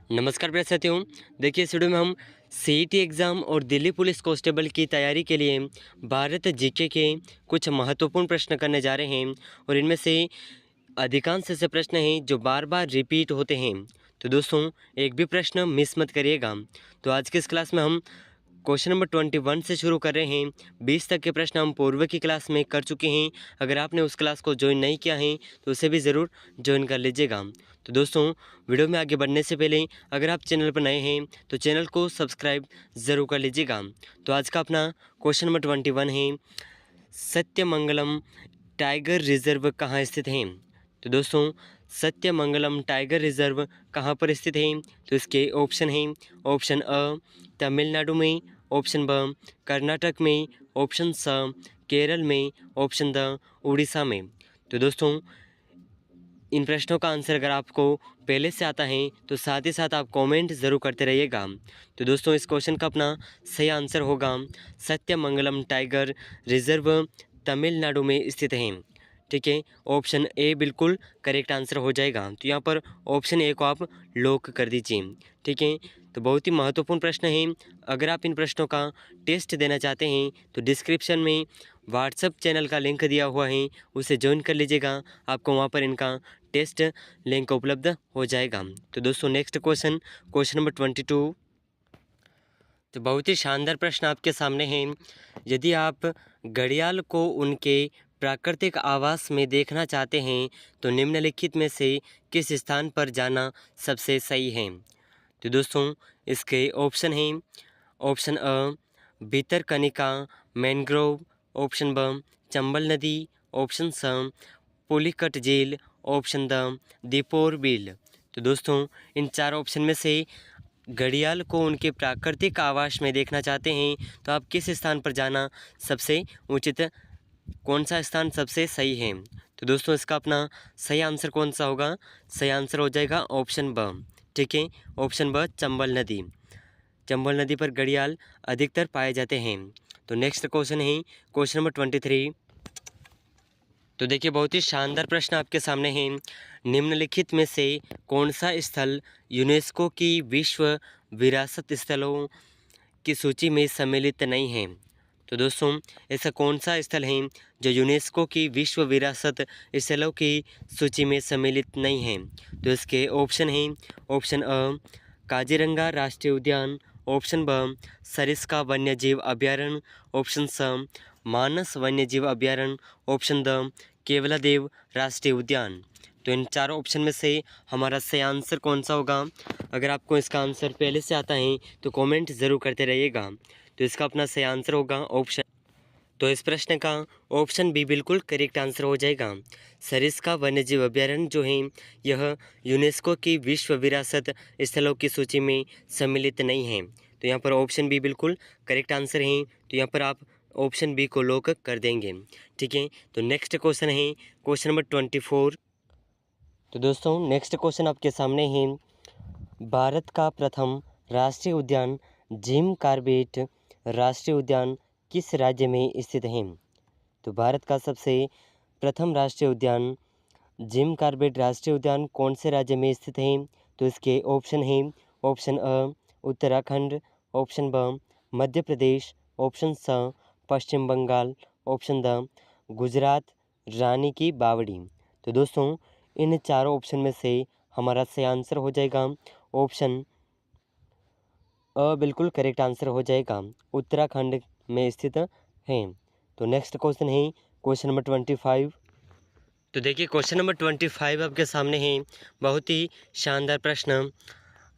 नमस्कार प्रिय साथियों। देखिए इस वीडियो में हम सीईटी एग्ज़ाम और दिल्ली पुलिस कांस्टेबल की तैयारी के लिए भारत जीके के कुछ महत्वपूर्ण प्रश्न करने जा रहे हैं और इनमें से अधिकांश ऐसे प्रश्न हैं जो बार बार रिपीट होते हैं। तो दोस्तों एक भी प्रश्न मिस मत करिएगा। तो आज की इस क्लास में हम क्वेश्चन नंबर 21 से शुरू कर रहे हैं। 20 तक के प्रश्न हम पूर्व की क्लास में कर चुके हैं। अगर आपने उस क्लास को ज्वाइन नहीं किया है तो उसे भी ज़रूर ज्वाइन कर लीजिएगा। तो दोस्तों वीडियो में आगे बढ़ने से पहले अगर आप चैनल पर नए हैं तो चैनल को सब्सक्राइब ज़रूर कर लीजिएगा। तो आज का अपना क्वेश्चन नंबर 21 है, सत्यमंगलम टाइगर रिजर्व कहाँ स्थित है। तो दोस्तों सत्यमंगलम टाइगर रिजर्व कहाँ पर स्थित है। तो इसके ऑप्शन हैं, ऑप्शन अ तमिलनाडु में, ऑप्शन ब कर्नाटक में, ऑप्शन स केरल में, ऑप्शन द उड़ीसा में। तो दोस्तों इन प्रश्नों का आंसर अगर आपको पहले से आता है तो साथ ही साथ आप कमेंट ज़रूर करते रहिएगा। तो दोस्तों इस क्वेश्चन का अपना सही आंसर होगा सत्यमंगलम टाइगर रिजर्व तमिलनाडु में स्थित है। ठीक है, ऑप्शन ए बिल्कुल करेक्ट आंसर हो जाएगा। तो यहाँ पर ऑप्शन ए को आप लॉक कर दीजिए। ठीक है, तो बहुत ही महत्वपूर्ण प्रश्न है। अगर आप इन प्रश्नों का टेस्ट देना चाहते हैं तो डिस्क्रिप्शन में व्हाट्सएप चैनल का लिंक दिया हुआ है, उसे ज्वाइन कर लीजिएगा। आपको वहाँ पर इनका टेस्ट लिंक उपलब्ध हो जाएगा। तो दोस्तों नेक्स्ट क्वेश्चन, क्वेश्चन नंबर 22। तो बहुत ही शानदार प्रश्न आपके सामने है। यदि आप घड़ियाल को उनके प्राकृतिक आवास में देखना चाहते हैं तो निम्नलिखित में से किस स्थान पर जाना सबसे सही है। तो दोस्तों इसके ऑप्शन हैं, ऑप्शन अ भितरकनिका मैनग्रोव, ऑप्शन ब चंबल नदी, ऑप्शन स पुलिकट झील, ऑप्शन द दीपोर बिल। तो दोस्तों इन चार ऑप्शन में से घड़ियाल को उनके प्राकृतिक आवास में देखना चाहते हैं तो आप किस स्थान पर जाना सबसे उचित, कौन सा स्थान सबसे सही है। तो दोस्तों इसका अपना सही आंसर कौन सा होगा। सही आंसर हो जाएगा ऑप्शन ब। ठीक है, ऑप्शन ब चंबल नदी। चंबल नदी पर घड़ियाल अधिकतर पाए जाते हैं। तो नेक्स्ट क्वेश्चन है क्वेश्चन नंबर 23। तो देखिए बहुत ही शानदार प्रश्न आपके सामने है। निम्नलिखित में से कौन सा स्थल यूनेस्को की विश्व विरासत स्थलों की सूची में सम्मिलित नहीं है। तो दोस्तों ऐसा कौन सा स्थल है जो यूनेस्को की विश्व विरासत स्थलों की सूची में सम्मिलित नहीं है। तो इसके ऑप्शन हैं, ऑप्शन अ काजीरंगा राष्ट्रीय उद्यान, ऑप्शन ब सरिस्का वन्यजीव अभयारण्य, ऑप्शन स मानस वन्यजीव अभयारण्य, ऑप्शन द केवलादेव राष्ट्रीय उद्यान। तो इन चारों ऑप्शन में से हमारा सही आंसर कौन सा होगा। अगर आपको इसका आंसर पहले से आता है तो कमेंट ज़रूर करते रहिएगा। तो इसका अपना सही आंसर होगा ऑप्शन। तो इस प्रश्न का ऑप्शन बी बिल्कुल करेक्ट आंसर हो जाएगा। सरिस्का वन्यजीव अभयारण्य जो है यह यूनेस्को की विश्व विरासत स्थलों की सूची में सम्मिलित नहीं है। तो यहाँ पर ऑप्शन बी बिल्कुल करेक्ट आंसर है। तो यहाँ पर आप ऑप्शन बी को लॉक कर देंगे। ठीक है, तो नेक्स्ट क्वेश्चन है क्वेश्चन नंबर 24। तो दोस्तों नेक्स्ट क्वेश्चन आपके सामने है, भारत का प्रथम राष्ट्रीय उद्यान जिम कॉर्बेट राष्ट्रीय उद्यान किस राज्य में स्थित है। तो भारत का सबसे प्रथम राष्ट्रीय उद्यान जिम कॉर्बेट राष्ट्रीय उद्यान कौन से राज्य में स्थित है। तो इसके ऑप्शन हैं, ऑप्शन अ उत्तराखंड, ऑप्शन ब मध्य प्रदेश, ऑप्शन स पश्चिम बंगाल, ऑप्शन द गुजरात रानी की बावड़ी। तो दोस्तों इन चारों ऑप्शन में से हमारा सही आंसर हो जाएगा ऑप्शन अ बिल्कुल करेक्ट आंसर हो जाएगा, उत्तराखंड में स्थित है। तो नेक्स्ट क्वेश्चन है क्वेश्चन नंबर 25। तो देखिए क्वेश्चन नंबर 25 आपके सामने है। बहुत ही शानदार प्रश्न,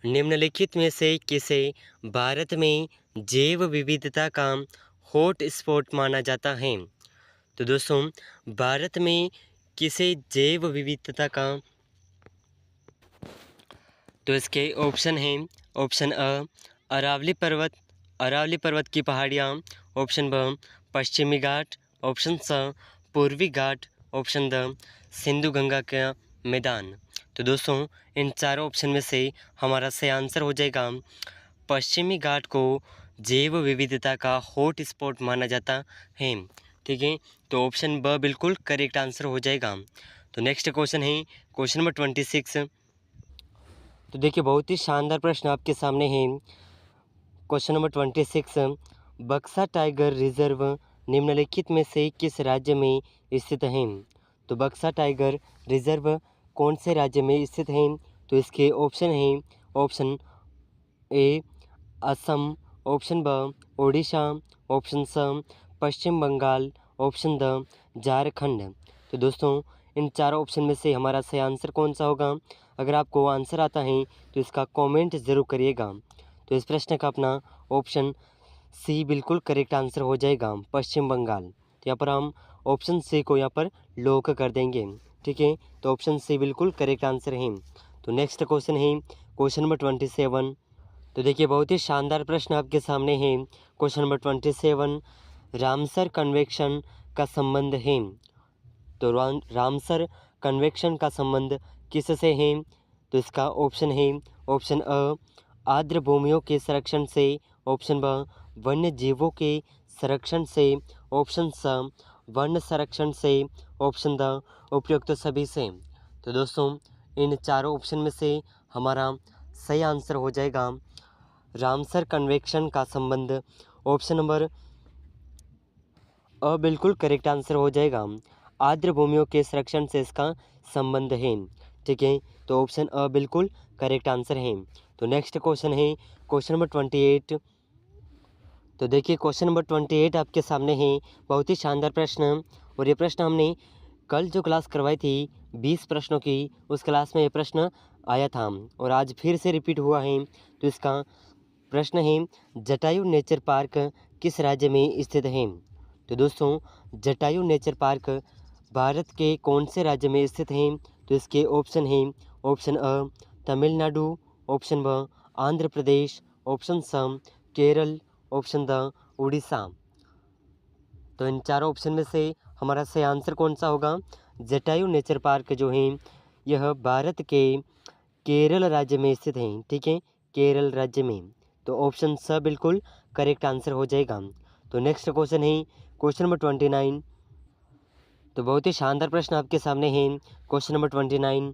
निम्नलिखित में से किसे भारत में जैव विविधता का हॉट स्पॉट माना जाता है। तो दोस्तों भारत में किसे जैव विविधता का, तो इसके ऑप्शन हैं, ऑप्शन अ अरावली पर्वत की पहाड़ियाँ, ऑप्शन ब पश्चिमी घाट, ऑप्शन स पूर्वी घाट, ऑप्शन द सिंधु गंगा का मैदान। तो दोस्तों इन चारों ऑप्शन में से हमारा सही आंसर हो जाएगा पश्चिमी घाट को जैव विविधता का हॉट स्पॉट माना जाता है। ठीक है, तो ऑप्शन ब बिल्कुल करेक्ट आंसर हो जाएगा। तो नेक्स्ट क्वेश्चन है क्वेश्चन नंबर 26। तो देखिए बहुत ही शानदार प्रश्न आपके सामने है। क्वेश्चन नंबर 26, बक्सा टाइगर रिजर्व निम्नलिखित में से किस राज्य में स्थित है? तो बक्सा टाइगर रिजर्व कौन से राज्य में स्थित है? तो इसके ऑप्शन हैं, ऑप्शन ए असम, ऑप्शन ब ओडिशा, ऑप्शन स पश्चिम बंगाल, ऑप्शन द झारखंड। तो दोस्तों इन चारों ऑप्शन में से हमारा सही आंसर कौन सा होगा? अगर आपको आंसर आता है तो इसका कमेंट ज़रूर करिएगा। तो इस प्रश्न का अपना ऑप्शन सी बिल्कुल करेक्ट आंसर हो जाएगा, पश्चिम बंगाल। तो यहाँ पर हम ऑप्शन सी को यहाँ पर लॉक कर देंगे। ठीक है, तो ऑप्शन सी बिल्कुल करेक्ट आंसर है। तो नेक्स्ट क्वेश्चन है क्वेश्चन नंबर 27। तो देखिए बहुत ही शानदार प्रश्न आपके सामने है। क्वेश्चन नंबर 27, रामसर कन्वेक्शन का संबंध है। तो रामसर कन्वेक्शन का संबंध किससे है? तो इसका ऑप्शन है, ऑप्शन अ आर्द्र भूमियों के संरक्षण से, ऑप्शन ब वन्य जीवों के संरक्षण से, ऑप्शन स वन संरक्षण से, ऑप्शन द उपयुक्त सभी से। तो दोस्तों इन चारों ऑप्शन में से हमारा सही आंसर हो जाएगा रामसर कन्वेक्शन का संबंध ऑप्शन नंबर बिल्कुल करेक्ट आंसर हो जाएगा। आर्द्र भूमियों के संरक्षण से इसका संबंध है। ठीक है, तो ऑप्शन बिल्कुल करेक्ट आंसर है। तो नेक्स्ट क्वेश्चन है क्वेश्चन नंबर 28। तो देखिए क्वेश्चन नंबर 28 आपके सामने है। बहुत ही शानदार प्रश्न, और ये प्रश्न हमने कल जो क्लास करवाई थी 20 प्रश्नों की, उस क्लास में ये प्रश्न आया था और आज फिर से रिपीट हुआ है। तो इसका प्रश्न है, जटायु नेचर पार्क किस राज्य में स्थित है? तो दोस्तों जटायु नेचर पार्क भारत के कौन से राज्य में स्थित है? तो इसके ऑप्शन हैं, ऑप्शन अ तमिलनाडु, ऑप्शन ब आंध्र प्रदेश, ऑप्शन स केरल, ऑप्शन द उड़ीसा। तो इन चारों ऑप्शन में से हमारा सही आंसर कौन सा होगा? जटायु नेचर पार्क जो है यह भारत के केरल राज्य में स्थित है। ठीक है, केरल राज्य में। तो ऑप्शन स बिल्कुल करेक्ट आंसर हो जाएगा। तो नेक्स्ट क्वेश्चन है क्वेश्चन नंबर 29। तो बहुत ही शानदार प्रश्न आपके सामने है। क्वेश्चन नंबर 29,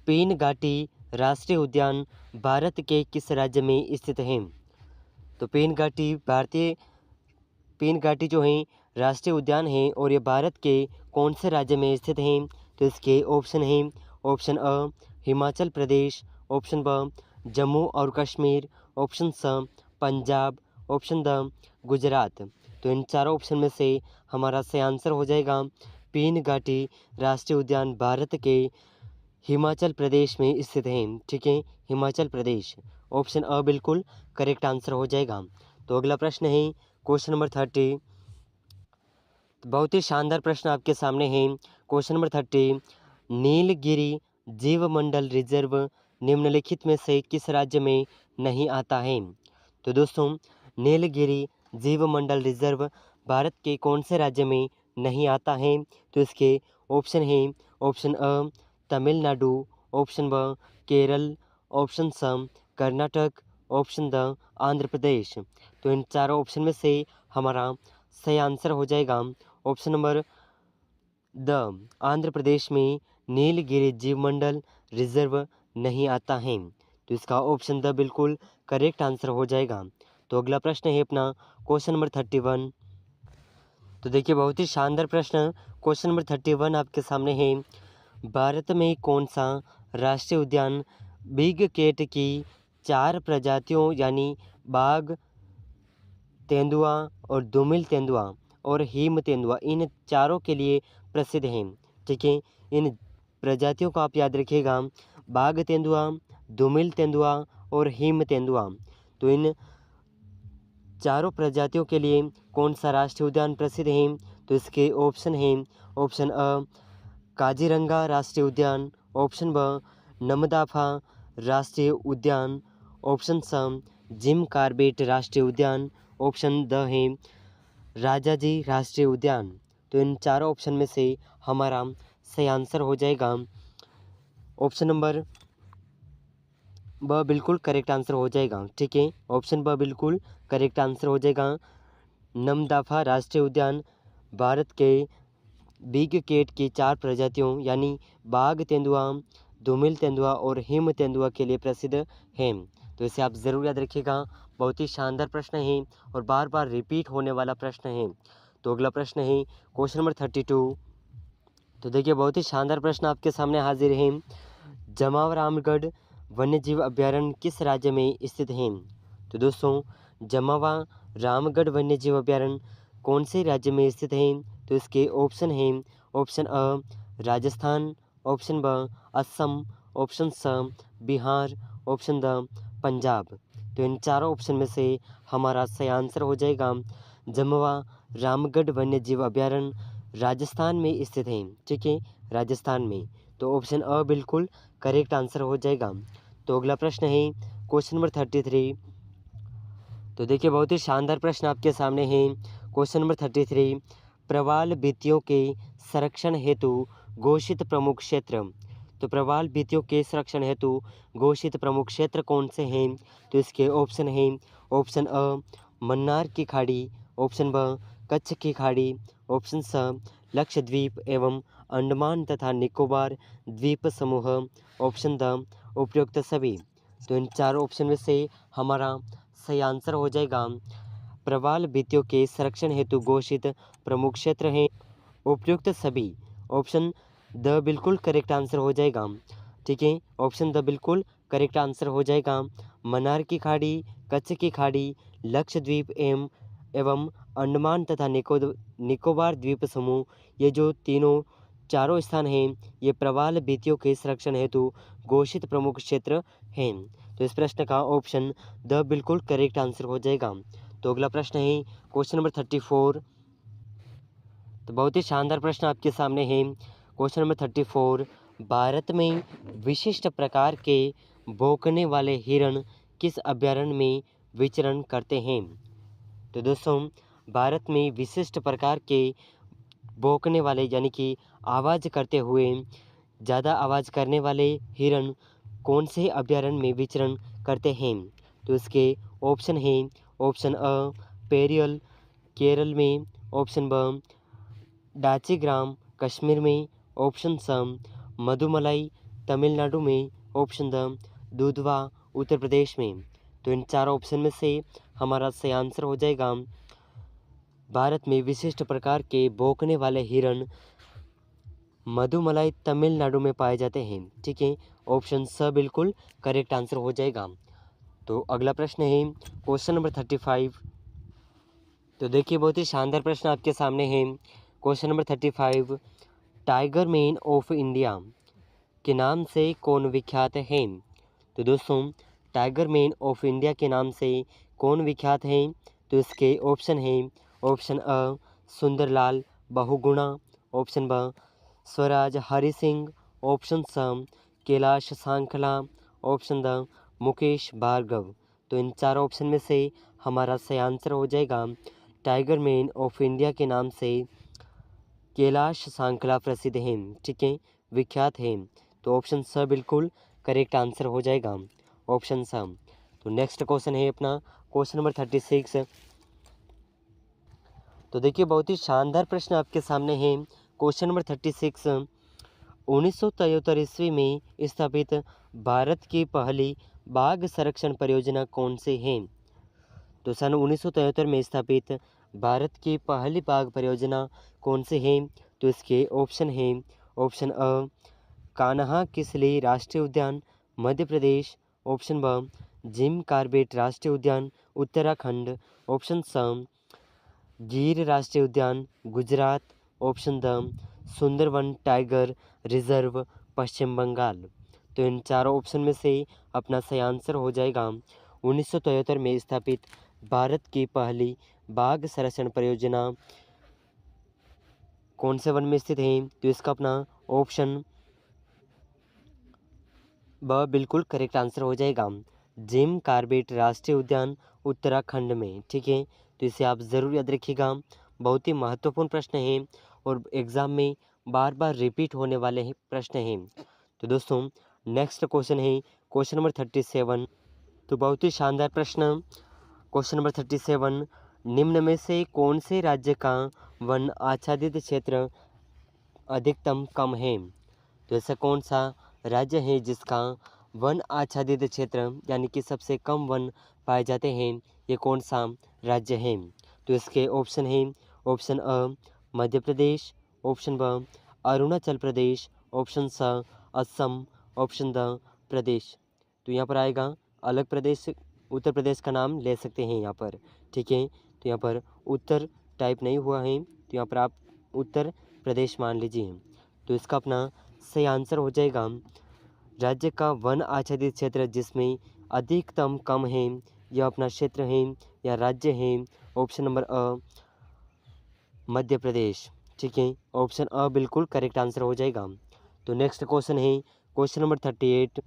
पीन घाटी राष्ट्रीय उद्यान भारत के किस राज्य में स्थित है? तो पीन घाटी जो है राष्ट्रीय उद्यान है और ये भारत के कौन से राज्य में स्थित है? तो इसके ऑप्शन हैं, ऑप्शन अ हिमाचल प्रदेश, ऑप्शन ब जम्मू और कश्मीर, ऑप्शन स पंजाब, ऑप्शन द गुजरात। तो इन चारों ऑप्शन में से हमारा सही आंसर हो जाएगा पीन घाटी राष्ट्रीय उद्यान भारत के हिमाचल प्रदेश में स्थित है। ठीक है, हिमाचल प्रदेश। ऑप्शन अ बिल्कुल करेक्ट आंसर हो जाएगा। तो अगला प्रश्न है क्वेश्चन नंबर 30। बहुत ही शानदार प्रश्न आपके सामने है। क्वेश्चन नंबर 30, नीलगिरी जीवमंडल रिजर्व निम्नलिखित में से किस राज्य में नहीं आता है? तो दोस्तों नीलगिरी जीवमंडल रिजर्व भारत के कौन से राज्य में नहीं आता है? तो इसके ऑप्शन हैं, ऑप्शन अ तमिलनाडु, ऑप्शन ब केरल, ऑप्शन स कर्नाटक, ऑप्शन द आंध्र प्रदेश। तो इन चारों ऑप्शन में से हमारा सही आंसर हो जाएगा option number the Andhra Pradesh में नीलगिरी जीवमंडल रिजर्व नहीं आता है। तो इसका ऑप्शन द बिल्कुल करेक्ट आंसर हो जाएगा। तो अगला प्रश्न है अपना क्वेश्चन नंबर 31। तो देखिए बहुत ही शानदार प्रश्न क्वेश्चन नंबर 31 आपके सामने है। भारत में कौन सा राष्ट्रीय उद्यान बिग कैट की 4 प्रजातियों यानी बाघ, तेंदुआ और दुमिल तेंदुआ और हिम तेंदुआ, इन चारों के लिए प्रसिद्ध हैं? ठीक है, इन प्रजातियों को आप याद रखिएगा, बाघ तेंदुआ, दुमिल तेंदुआ और हिम तेंदुआ। तो इन चारों प्रजातियों के लिए कौन सा राष्ट्रीय उद्यान प्रसिद्ध है? तो इसके ऑप्शन हैं, ऑप्शन अ काजीरंगा राष्ट्रीय उद्यान, ऑप्शन ब नमदाफा राष्ट्रीय उद्यान, ऑप्शन स जिम कार्बेट राष्ट्रीय उद्यान, ऑप्शन द है राजाजी राष्ट्रीय उद्यान। तो इन चारों ऑप्शन में से हमारा सही आंसर हो जाएगा ऑप्शन नंबर ब बिल्कुल करेक्ट आंसर हो जाएगा। ठीक है, ऑप्शन ब बिल्कुल करेक्ट आंसर हो जाएगा। नमदाफा राष्ट्रीय उद्यान भारत के बिग कैट की 4 प्रजातियों यानी बाघ, तेंदुआ, धूमिल तेंदुआ और हिम तेंदुआ के लिए प्रसिद्ध है। तो इसे आप ज़रूर याद रखिएगा, बहुत ही शानदार प्रश्न है और बार बार रिपीट होने वाला प्रश्न है। तो अगला प्रश्न है क्वेश्चन नंबर 32। तो देखिए बहुत ही शानदार प्रश्न आपके सामने हाजिर है। जमावरामगढ़ वन्यजीव अभ्यारण्य किस राज्य में स्थित है? तो दोस्तों जमावा रामगढ़ वन्यजीव अभ्यारण्य कौन से राज्य में स्थित है? तो इसके ऑप्शन हैं, ऑप्शन अ राजस्थान, ऑप्शन ब असम, ऑप्शन स बिहार, ऑप्शन द पंजाब। तो इन चारों ऑप्शन में से हमारा सही आंसर हो जाएगा जमवा रामगढ़ वन्यजीव अभ्यारण्य राजस्थान में स्थित है। ठीक है, राजस्थान में। तो ऑप्शन अ बिल्कुल करेक्ट आंसर हो जाएगा। तो अगला प्रश्न है क्वेश्चन नंबर 33। तो देखिए बहुत ही शानदार प्रश्न आपके सामने है। क्वेश्चन नंबर 33, प्रवाल भित्तियों के संरक्षण हेतु घोषित प्रमुख क्षेत्र। तो प्रवाल भित्तियों के संरक्षण हेतु घोषित प्रमुख क्षेत्र कौन से हैं? तो इसके ऑप्शन हैं, ऑप्शन अ मन्नार की खाड़ी, ऑप्शन ब कच्छ की खाड़ी, ऑप्शन स लक्षद्वीप एवं अंडमान तथा निकोबार द्वीप समूह, ऑप्शन द उपयुक्त सभी। तो इन चारों ऑप्शन में से हमारा सही आंसर हो जाएगा प्रवाल भित्तियों के संरक्षण हेतु घोषित प्रमुख क्षेत्र हैं उपयुक्त सभी। ऑप्शन द बिल्कुल करेक्ट आंसर हो जाएगा। ठीक है, ऑप्शन द बिल्कुल करेक्ट आंसर हो जाएगा। मन्नार की खाड़ी, कच्छ की खाड़ी, लक्षद्वीप एवं अंडमान तथा निकोबार द्वीप समूह, ये जो चारों स्थान हैं ये प्रवाल भित्तियों के संरक्षण हेतु घोषित प्रमुख क्षेत्र हैं। तो इस प्रश्न का ऑप्शन द बिल्कुल करेक्ट आंसर हो जाएगा। तो अगला प्रश्न है क्वेश्चन नंबर 34। तो बहुत ही शानदार प्रश्न आपके सामने है। क्वेश्चन नंबर 34, भारत में विशिष्ट प्रकार के भौंकने वाले हिरण किस अभयारण्य में विचरण करते हैं? तो दोस्तों भारत में विशिष्ट प्रकार के भौंकने वाले यानी कि आवाज़ करते हुए ज़्यादा आवाज़ करने वाले हिरण कौन से अभयारण्य में विचरण करते हैं? तो इसके ऑप्शन हैं, ऑप्शन अ पेरियल केरल में, ऑप्शन ब डाचीग्राम कश्मीर में, ऑप्शन स मधुमलाई तमिलनाडु में, ऑप्शन द दुधवा उत्तर प्रदेश में। तो इन चारों ऑप्शन में से हमारा सही आंसर हो जाएगा भारत में विशिष्ट प्रकार के भौंकने वाले हिरण मधुमलाई तमिलनाडु में पाए जाते हैं। ठीक है, ऑप्शन स बिल्कुल करेक्ट आंसर हो जाएगा। तो अगला प्रश्न है क्वेश्चन नंबर 35। तो देखिए बहुत ही शानदार प्रश्न आपके सामने है। Question number 35, tiger man of India के नाम से कौन विख्यात है? तो दोस्तों टाइगर मैन ऑफ इंडिया के नाम से कौन विख्यात है? तो इसके ऑप्शन हैं, ऑप्शन अ सुंदरलाल बहुगुणा, ऑप्शन ब स्वराज हरि सिंह, ऑप्शन स कैलाश सांखला, ऑप्शन द मुकेश भार्गव। तो इन चारों ऑप्शन में से हमारा सही आंसर हो जाएगा टाइगर मैन ऑफ इंडिया के नाम से कैलाश सांखला प्रसिद्ध हैं। ठीक है, विख्यात हैं। तो ऑप्शन स बिल्कुल करेक्ट आंसर हो जाएगा, ऑप्शन स। तो नेक्स्ट क्वेश्चन है अपना क्वेश्चन नंबर 36। तो देखिए बहुत ही शानदार प्रश्न आपके सामने है। क्वेश्चन नंबर 36, 1973 ईस्वी में स्थापित भारत की पहली बाघ संरक्षण परियोजना कौन सी है? तो सन 1973 में स्थापित भारत की पहली बाघ परियोजना कौन सी है? तो इसके ऑप्शन हैं, ऑप्शन अ कान्हा किसली राष्ट्रीय उद्यान मध्य प्रदेश, ऑप्शन ब जिम कॉर्बेट राष्ट्रीय उद्यान उत्तराखंड, ऑप्शन स गिर राष्ट्रीय उद्यान गुजरात, ऑप्शन द सुंदरवन टाइगर रिजर्व पश्चिम बंगाल। तो इन चारों ऑप्शन में से अपना सही आंसर हो जाएगा 1973 में स्थापित भारत की पहली बाघ संरक्षण परियोजना कौन से वन में स्थित है? तो इसका अपना ऑप्शन ब बिल्कुल करेक्ट आंसर हो जाएगा जिम कॉर्बेट राष्ट्रीय उद्यान उत्तराखंड में। ठीक है, तो इसे आप ज़रूर याद रखिएगा, बहुत ही महत्वपूर्ण प्रश्न है और एग्ज़ाम में बार बार रिपीट होने वाले हैं प्रश्न हैं। तो दोस्तों नेक्स्ट क्वेश्चन है क्वेश्चन नंबर 37। तो बहुत ही शानदार प्रश्न क्वेश्चन नंबर 37, निम्न में से कौन से राज्य का वन आच्छादित क्षेत्र अधिकतम कम है? तो ऐसा कौन सा राज्य है जिसका वन आच्छादित क्षेत्र यानी कि सबसे कम वन पाए जाते हैं, ये कौन सा राज्य है? तो इसके ऑप्शन हैं, ऑप्शन अ मध्य प्रदेश, ऑप्शन ब अरुणाचल प्रदेश, ऑप्शन स असम, ऑप्शन द प्रदेश। तो यहाँ पर आएगा अलग प्रदेश, उत्तर प्रदेश का नाम ले सकते हैं यहाँ पर, ठीक है। तो यहाँ पर उत्तर टाइप नहीं हुआ है, तो यहाँ पर आप उत्तर प्रदेश मान लीजिए। तो इसका अपना सही आंसर हो जाएगा राज्य का वन आच्छादित क्षेत्र जिसमें अधिकतम कम है, यह अपना क्षेत्र है या राज्य है, ऑप्शन नंबर अ मध्य प्रदेश, ठीक है। ऑप्शन अ बिल्कुल करेक्ट आंसर हो जाएगा। तो नेक्स्ट क्वेश्चन है क्वेश्चन नंबर 38।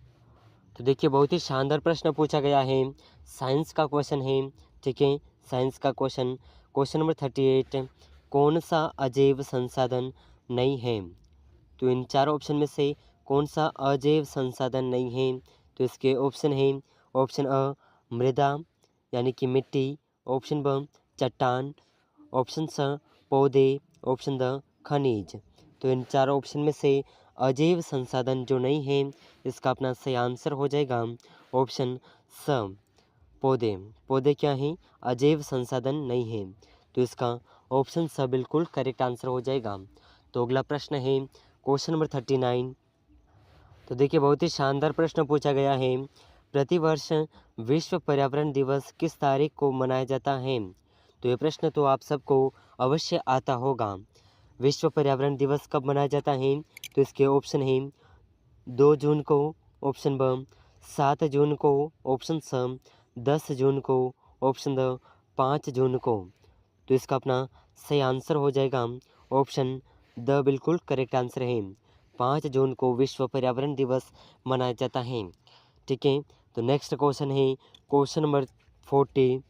तो देखिए बहुत ही शानदार प्रश्न पूछा गया है, साइंस का क्वेश्चन है, ठीक है। साइंस का क्वेश्चन नंबर 38, कौन सा अजैव संसाधन नहीं है? तो इन चार ऑप्शन में से कौन सा अजैव संसाधन नहीं है? तो इसके ऑप्शन है, ऑप्शन अ मृदा यानी कि मिट्टी, ऑप्शन ब चट्टान, ऑप्शन स पौधे, ऑप्शन द खनिज। तो इन चार ऑप्शन में से अजैव संसाधन जो नहीं है, इसका अपना सही आंसर हो जाएगा ऑप्शन स पौधे। पौधे क्या हैं? अजैव संसाधन नहीं है। तो इसका ऑप्शन स बिल्कुल करेक्ट आंसर हो जाएगा। तो अगला प्रश्न है क्वेश्चन नंबर 39। तो देखिए बहुत ही शानदार प्रश्न पूछा गया है, प्रतिवर्ष विश्व पर्यावरण दिवस किस तारीख को मनाया जाता है? तो ये प्रश्न तो आप सबको अवश्य आता होगा। विश्व पर्यावरण दिवस कब मनाया जाता है? तो इसके ऑप्शन हैं 2 जून को, ऑप्शन ब 7 जून को, ऑप्शन स 10 जून को, ऑप्शन द 5 जून को। तो इसका अपना सही आंसर हो जाएगा ऑप्शन द बिल्कुल करेक्ट आंसर है। 5 जून को विश्व पर्यावरण दिवस मनाया जाता है, ठीक है। तो नेक्स्ट क्वेश्चन है क्वेश्चन नंबर 40।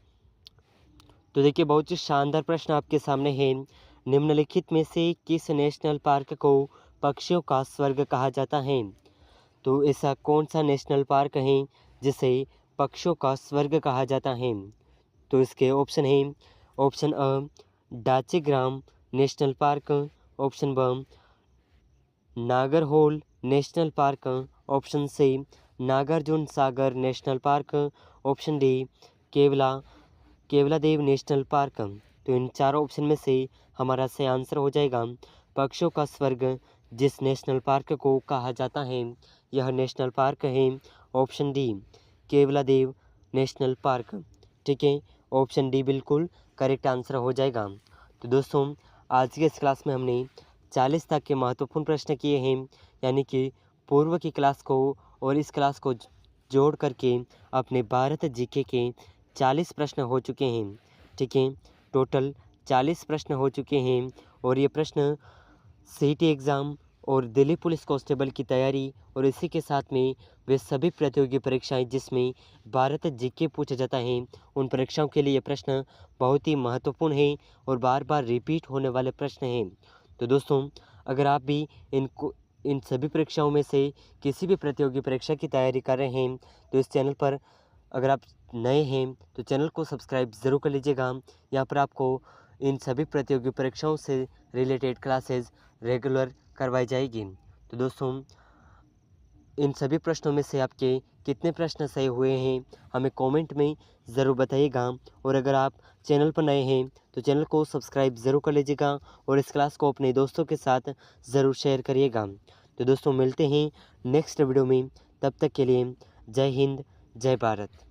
तो देखिए बहुत ही शानदार प्रश्न आपके सामने है, निम्नलिखित में से किस नेशनल पार्क को पक्षियों का स्वर्ग कहा जाता है? तो ऐसा कौन सा नेशनल पार्क है जिसे पक्षियों का स्वर्ग कहा जाता है? तो इसके ऑप्शन हैं, ऑप्शन अ डाचीग्राम नेशनल पार्क, ऑप्शन ब Nagarhole national park, option C Nagarjuna Sagar national park, option D Keoladeo national park. तो इन चारों ऑप्शन में से हमारा सही आंसर हो जाएगा पक्षियों का स्वर्ग जिस नेशनल पार्क को कहा जाता है, यह नेशनल पार्क है option D Keoladeo national park, ठीक है। ऑप्शन डी बिल्कुल करेक्ट आंसर हो जाएगा। तो दोस्तों आज के इस क्लास में हमने 40 तक के महत्वपूर्ण प्रश्न किए हैं, यानी कि पूर्व की क्लास को और इस क्लास को जोड़ करके अपने भारत जीके के 40 प्रश्न हो चुके हैं, ठीक है। टोटल 40 प्रश्न हो चुके हैं और ये प्रश्न सीईटी एग्ज़ाम और दिल्ली पुलिस कांस्टेबल की तैयारी और इसी के साथ में वे सभी प्रतियोगी परीक्षाएं जिसमें भारत जीके पूछा जाता है, उन परीक्षाओं के लिए ये प्रश्न बहुत ही महत्वपूर्ण है और बार बार रिपीट होने वाले प्रश्न हैं। तो दोस्तों अगर आप भी इन सभी परीक्षाओं में से किसी भी प्रतियोगी परीक्षा की तैयारी कर रहे हैं तो इस चैनल पर अगर आप नए हैं तो चैनल को सब्सक्राइब ज़रूर कर लीजिएगा। यहाँ पर आपको इन सभी प्रतियोगी परीक्षाओं से रिलेटेड क्लासेस रेगुलर करवाई जाएगी। तो दोस्तों इन सभी प्रश्नों में से आपके कितने प्रश्न सही हुए हैं हमें कमेंट में ज़रूर बताइएगा और अगर आप चैनल पर नए हैं तो चैनल को सब्सक्राइब ज़रूर कर लीजिएगा और इस क्लास को अपने दोस्तों के साथ ज़रूर शेयर करिएगा। तो दोस्तों मिलते हैं नेक्स्ट वीडियो में, तब तक के लिए जय हिंद जय भारत।